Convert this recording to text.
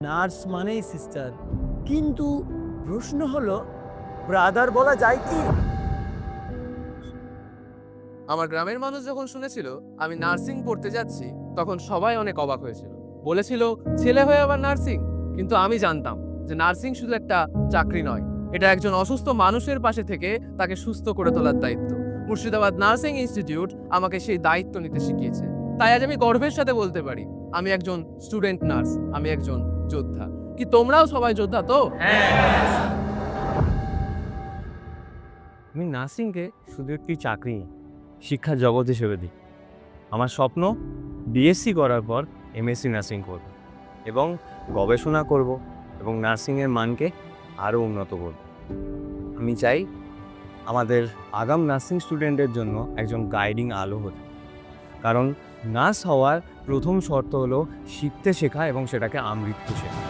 Nurse মানেই sister, কিন্তু প্রশ্ন হলো ব্রাদার বলা যায় কি? আমার গ্রামের মানুষ যখন শুনেছিল আমি নার্সিং পড়তে যাচ্ছি, তখন সবাই অনেক অবাক হয়েছিল। বলেছিল ছেলে হয়ে আবার নার্সিং। কিন্তু আমি জানতাম যে নার্সিং শুধু একটা চাকরি নয়, এটা একজন অসুস্থ মানুষের পাশে থেকে তাকে সুস্থ করে তোলার দায়িত্ব। মুর্শিদাবাদ নার্সিং ইনস্টিটিউট আমাকে সেই দায়িত্ব নিতে শিখিয়েছে। তাই আজ আমি গর্বের সাথে বলতে পারি আমি একজন স্টুডেন্ট নার্স, আমি একজন যোদ্ধা। কি তোমরাও সবাই যোদ্ধা তো? আমি নার্সিংকে শুধু একটি চাকরি না, শিক্ষার জগৎ হিসেবে দিই। আমার স্বপ্ন বিএসসি করার পর এমএসসি নার্সিং করব এবং গবেষণা করব এবং নার্সিংয়ের মানকে আরও উন্নত করব। আমি চাই আমাদের আগাম নার্সিং স্টুডেন্টের জন্য একজন গাইডিং আলো হতে, কারণ নার্স হওয়ার প্রথম শর্ত হলো শিখতে শেখা এবং সেটাকে আমৃত্যু শেখা।